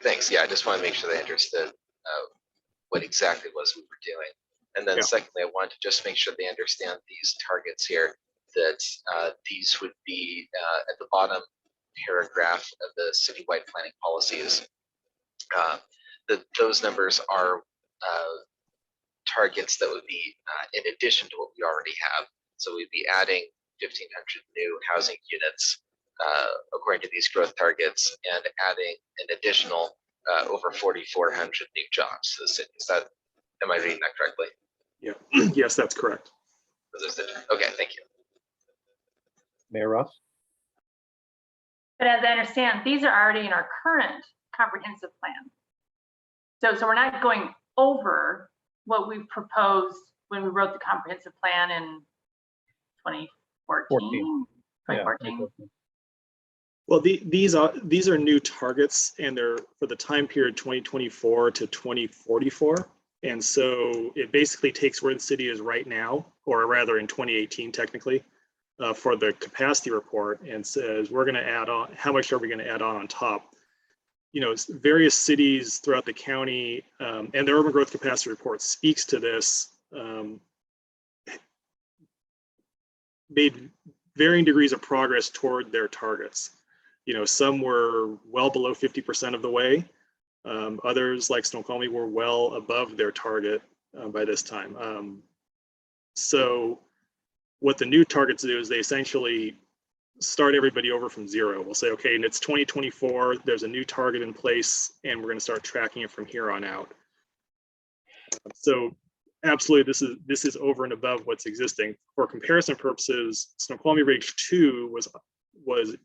Thanks. Yeah, I just want to make sure they understood what exactly it was we were doing. And then secondly, I want to just make sure they understand these targets here, that these would be at the bottom paragraph of the citywide planning policies. That those numbers are targets that would be in addition to what we already have. So we'd be adding 1,500 new housing units according to these growth targets, and adding an additional over 4,400 new jobs to the city. Am I reading that correctly? Yeah. Yes, that's correct. Okay, thank you. Mayor Ross? But as I understand, these are already in our current comprehensive plan. So we're not going over what we proposed when we wrote the comprehensive plan in 2014. 2014. Yeah. Well, these are new targets, and they're for the time period 2024 to 2044. And so it basically takes where the city is right now, or rather in 2018 technically, for the capacity report, and says we're going to add on, how much are we going to add on top? You know, various cities throughout the county, and the urban growth capacity report speaks to this, made varying degrees of progress toward their targets. You know, some were well below 50% of the way. Others, like Snoqualmie, were well above their target by this time. So what the new targets do is they essentially start everybody over from zero. We'll say, okay, and it's 2024, there's a new target in place, and we're going to start tracking it from here on out. So absolutely, this is over and above what's existing. For comparison purposes, Snoqualmie Range 2 was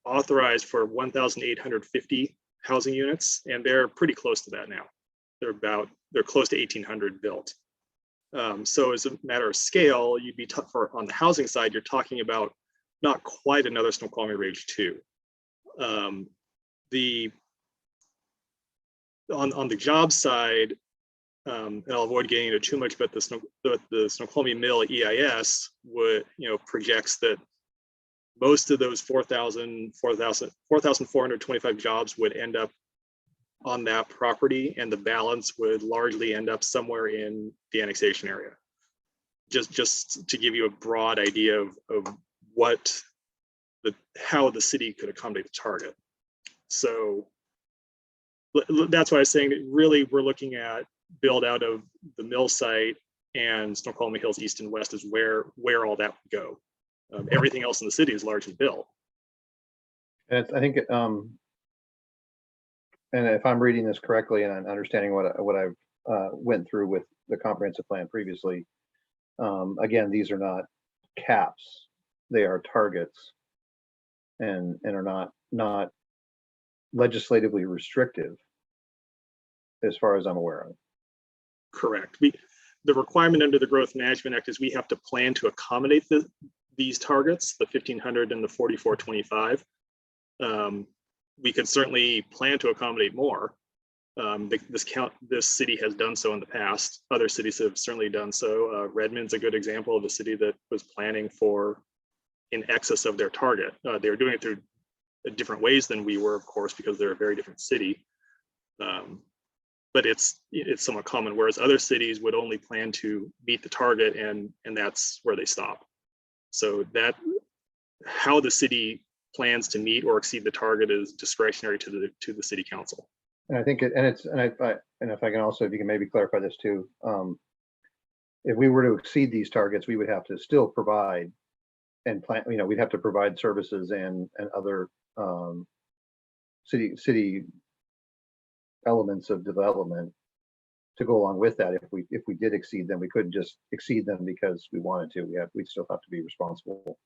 authorized for 1,850 housing units, and they're pretty close to that now. They're close to 1,800 built. So as a matter of scale, you'd be on the housing side, you're talking about not quite another Snoqualmie Range 2. On the job side, and I'll avoid getting into too much, but the Snoqualmie Mill EIS projects that most of those 4,425 jobs would end up on that property, and the balance would largely end up somewhere in the annexation area. Just to give you a broad idea of how the city could accommodate the target. So that's why I was saying that really we're looking at build out of the mill site, and Snoqualmie Hills East and West is where all that would go. Everything else in the city is largely built. And I think, and if I'm reading this correctly and I'm understanding what I went through with the comprehensive plan previously, again, these are not caps; they are targets, and are not legislatively restrictive, as far as I'm aware of. Correct. The requirement under the Growth Management Act is we have to plan to accommodate these targets, the 1,500 and the 4,425. We could certainly plan to accommodate more. This city has done so in the past. Other cities have certainly done so. Redmond's a good example of a city that was planning for in excess of their target. They were doing it through different ways than we were, of course, because they're a very different city. But it's somewhat common, whereas other cities would only plan to meet the target, and that's where they stop. So how the city plans to meet or exceed the target is discretionary to the city council. And I think, and if I can also, if you can maybe clarify this too, if we were to exceed these targets, we would have to still provide and plan, we'd have to provide services and other city elements of development to go along with that. If we did exceed them, we couldn't just exceed them because we wanted to. We'd still have to be responsible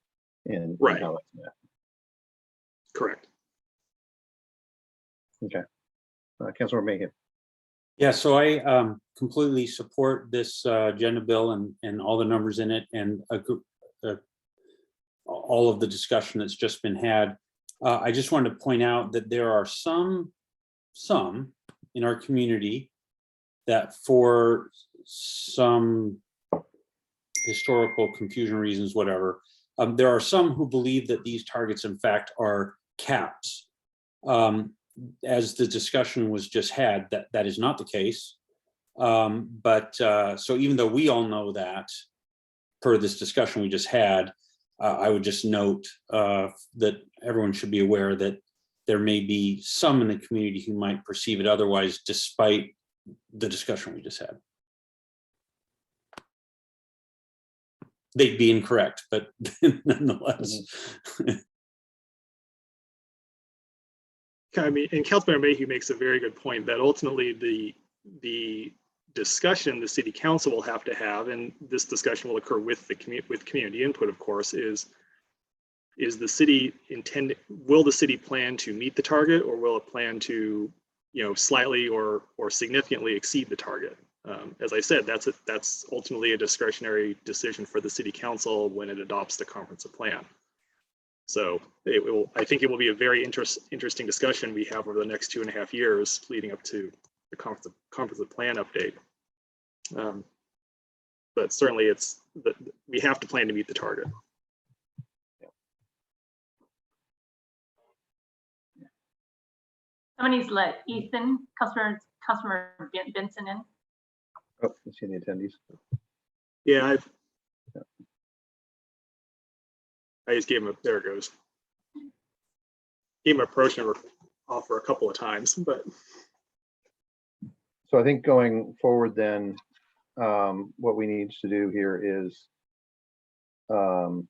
in Right. how that's met. Correct. Okay. Councilor Mayhew. Yeah, so I completely support this agenda bill and all the numbers in it, and all of the discussion that's just been had. I just wanted to point out that there are some in our community that, for some historical confusion reasons, whatever, there are some who believe that these targets in fact are caps. As the discussion was just had, that is not the case. So even though we all know that, per this discussion we just had, I would just note that everyone should be aware that there may be some in the community who might perceive it otherwise, despite the discussion we just had. They'd be incorrect, but nonetheless. I mean, and Councilmember Mayhew makes a very good point that ultimately the discussion the city council will have to have, and this discussion will occur with the community input, of course, is the city will the city plan to meet the target, or will it plan to, slightly or significantly exceed the target? As I said, that's ultimately a discretionary decision for the city council when it adopts the comprehensive plan. So I think it will be a very interesting discussion we have over the next 2.5 years leading up to the comprehensive plan update. But certainly we have to plan to meet the target. Somebody's let Councilmember Benson in. Oh, you see the attendees. Yeah, I just gave him there it goes. Gave him a approach number offer a couple of times, but. So I think going forward then, what we need to do here is, I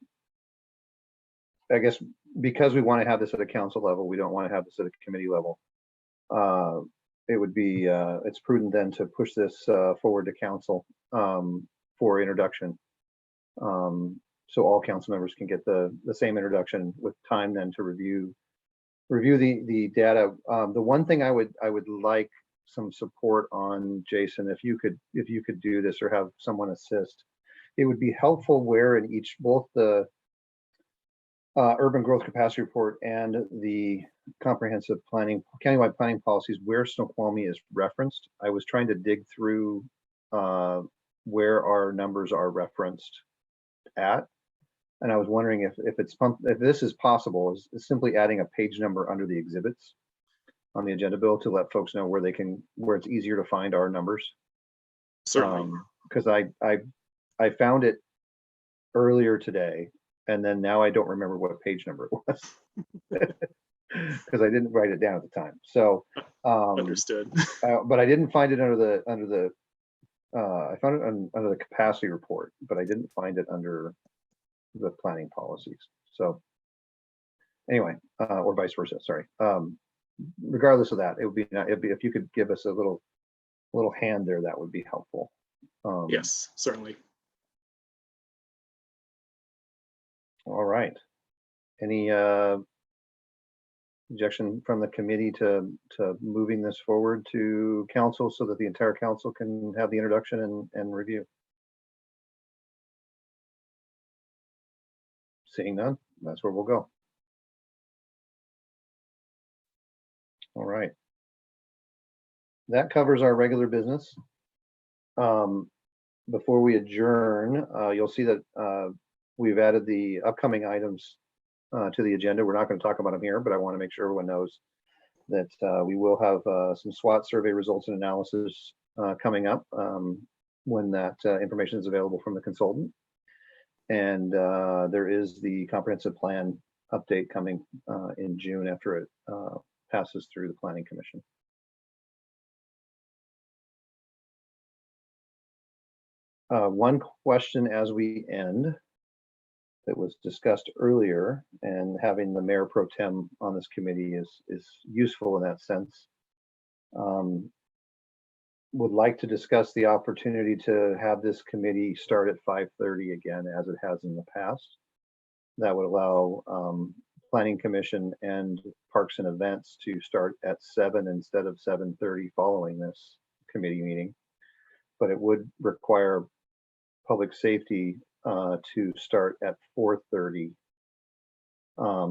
guess, because we want to have this at a council level, we don't want to have this at a committee level. It would be, it's prudent then to push this forward to council for introduction. So all council members can get the same introduction with time then to review the data. The one thing I would like some support on, Jason, if you could do this or have someone assist, it would be helpful where in each, both the urban growth capacity report and the comprehensive planning, countywide planning policies, where Snoqualmie is referenced. I was trying to dig through where our numbers are referenced at. And I was wondering if this is possible, is simply adding a page number under the exhibits on the agenda bill to let folks know where it's easier to find our numbers. Certainly. Because I found it earlier today, and then now I don't remember what page number it was because I didn't write it down at the time. So Understood. But I didn't find it under the I found it under the capacity report, but I didn't find it under the planning policies. So anyway, or vice versa, sorry. Regardless of that, it'd be if you could give us a little hand there, that would be helpful. Yes, certainly. All right. Any objection from the committee to moving this forward to council so that the entire council can have the introduction and review? Seeing none, that's where we'll go. All right. That covers our regular business. Before we adjourn, you'll see that we've added the upcoming items to the agenda. We're not going to talk about them here, but I want to make sure everyone knows that we will have some SWOT survey results and analysis coming up when that information is available from the consultant. And there is the comprehensive plan update coming in June after it passes through the Planning Commission. One question as we end that was discussed earlier, and having the Mayor Pro Tem on this committee is useful in that sense. Would like to discuss the opportunity to have this committee start at 5:30 again, as it has in the past. That would allow Planning Commission and Parks and Events to start at 7 instead of 7:30 following this committee meeting. But it would require Public Safety to start at 4:30,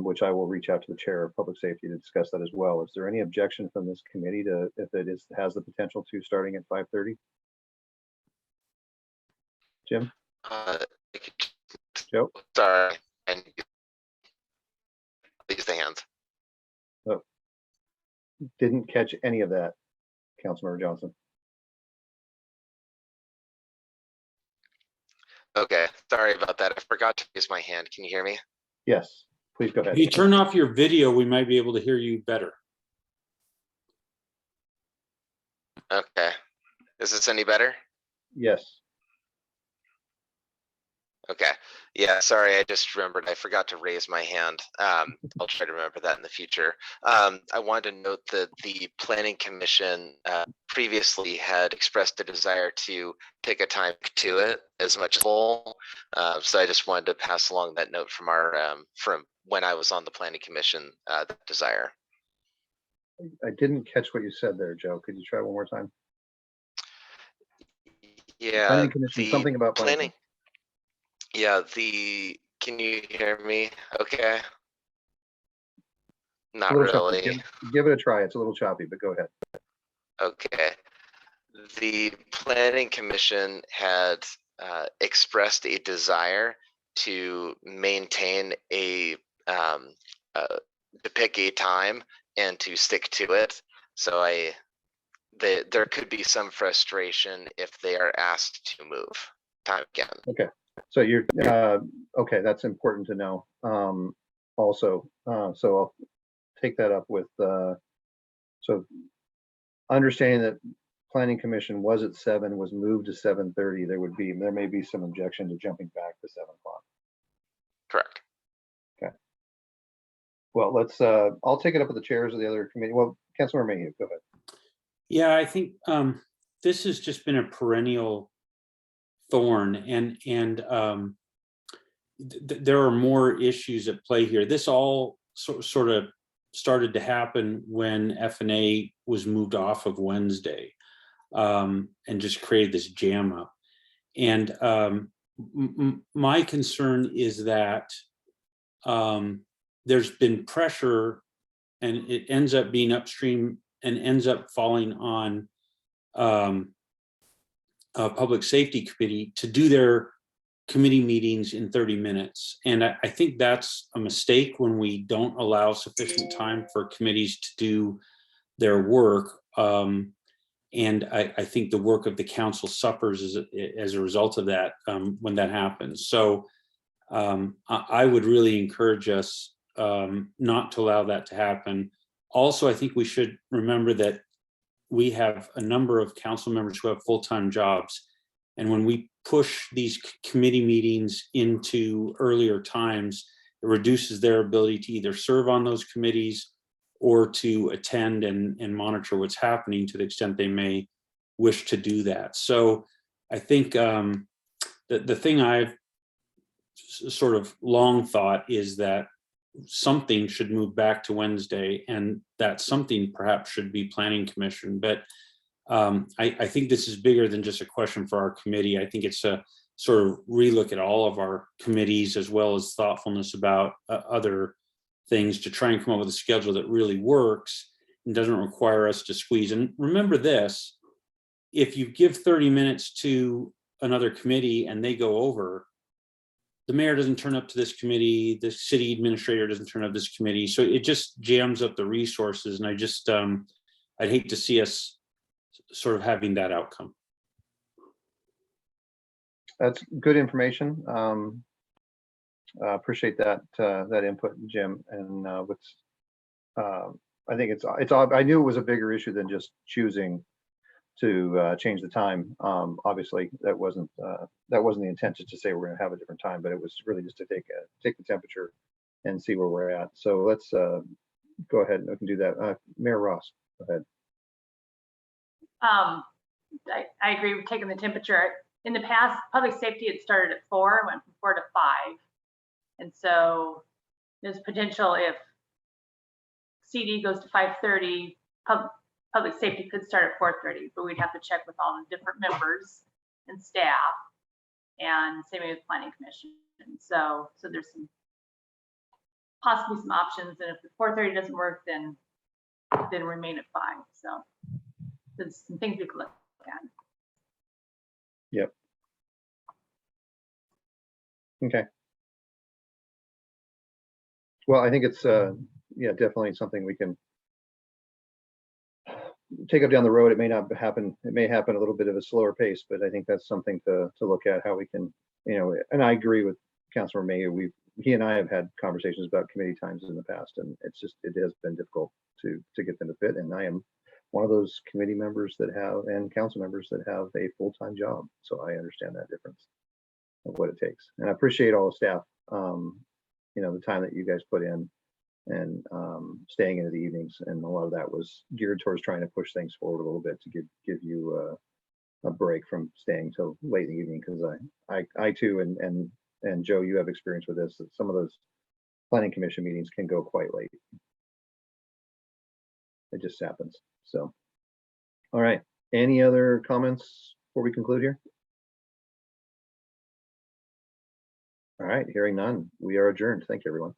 which I will reach out to the chair of Public Safety to discuss that as well. Is there any objection from this committee to, if it has the potential to starting at 5:30? Jim? Joe? Sorry, and raise the hand. Oh, didn't catch any of that, Councilmember Johnson. Okay, sorry about that. I forgot to raise my hand. Can you hear me? Yes, please go ahead. If you turn off your video, we might be able to hear you better. Okay. Is this any better? Yes. Okay. Yeah, sorry, I just remembered I forgot to raise my hand. I'll try to remember that in the future. I wanted to note that the Planning Commission previously had expressed a desire to take a time to it as much as possible. So I just wanted to pass along that note from our from when I was on the Planning Commission, that desire. I didn't catch what you said there, Joe. Could you try one more time? Yeah, Planning Commission, the something about planning. Yeah, can you hear me? Okay. Not really. Give it a try. It's a little choppy, but go ahead. Okay. The Planning Commission had expressed a desire to maintain to pick a time and to stick to it. So there could be some frustration if they are asked to move time again. Okay. So you're okay. That's important to know. Also, so I'll take that up with. So understanding that Planning Commission was at 7, was moved to 7:30. There may be some objection to jumping back to 7 o'clock. Correct. Okay. Well, let's. I'll take it up with the chairs of the other committee. Well, Councilmember Mayhew, go ahead. Yeah, I think this has just been a perennial thorn, and there are more issues at play here. This all sort of started to happen when F&A was moved off of Wednesday, and just created this jam up. And my concern is that there's been pressure, and it ends up being upstream and ends up falling on a Public Safety Committee to do their committee meetings in 30 minutes. And I think that's a mistake when we don't allow sufficient time for committees to do their work. And I think the work of the council suffers as a result of that when that happens. So I would really encourage us not to allow that to happen. Also, I think we should remember that we have a number of council members who have full-time jobs. And when we push these committee meetings into earlier times, it reduces their ability to either serve on those committees or to attend and monitor what's happening to the extent they may wish to do that. So I think the thing I've sort of long thought is that something should move back to Wednesday, and that something perhaps should be Planning Commission. But I think this is bigger than just a question for our committee. I think it's a sort of relook at all of our committees, as well as thoughtfulness about other things, to try and come up with a schedule that really works and doesn't require us to squeeze. And remember this, if you give 30 minutes to another committee and they go over, the mayor doesn't turn up to this committee, the city administrator doesn't turn up to this committee. So it just jams up the resources. And I just, I'd hate to see us sort of having that outcome. That's good information. Appreciate that input, Jim. And I think I knew it was a bigger issue than just choosing to change the time. Obviously, that wasn't the intent to say we're going to have a different time, but it was really just to take the temperature and see where we're at. So let's go ahead and we can do that. Mayor Ross, go ahead. I agree with taking the temperature. In the past, public safety had started at 4, went from 4 to 5. And so there's potential if CD goes to 5:30, public safety could start at 4:30, but we'd have to check with all the different members and staff, and same with planning commission. So there's possibly some options, and if the 4:30 doesn't work, then remain at 5. So there's some things we could look at. Yep. Okay. Well, I think it's yeah, definitely something we can take up down the road. It may not happen. It may happen a little bit of a slower pace, but I think that's something to look at how we can, and I agree with Councilor Mayor. He and I have had conversations about committee times in the past, and it has been difficult to get them to fit. And I am one of those committee members and council members that have a full-time job. So I understand that difference of what it takes. And I appreciate all the staff, the time that you guys put in and staying into the evenings. And a lot of that was geared towards trying to push things forward a little bit to give you a break from staying till late in the evening. Because I too, and Joe, you have experience with this, that some of those planning commission meetings can go quite late. It just happens. So, all right. Any other comments before we conclude here? All right, hearing none, we are adjourned. Thank you, everyone.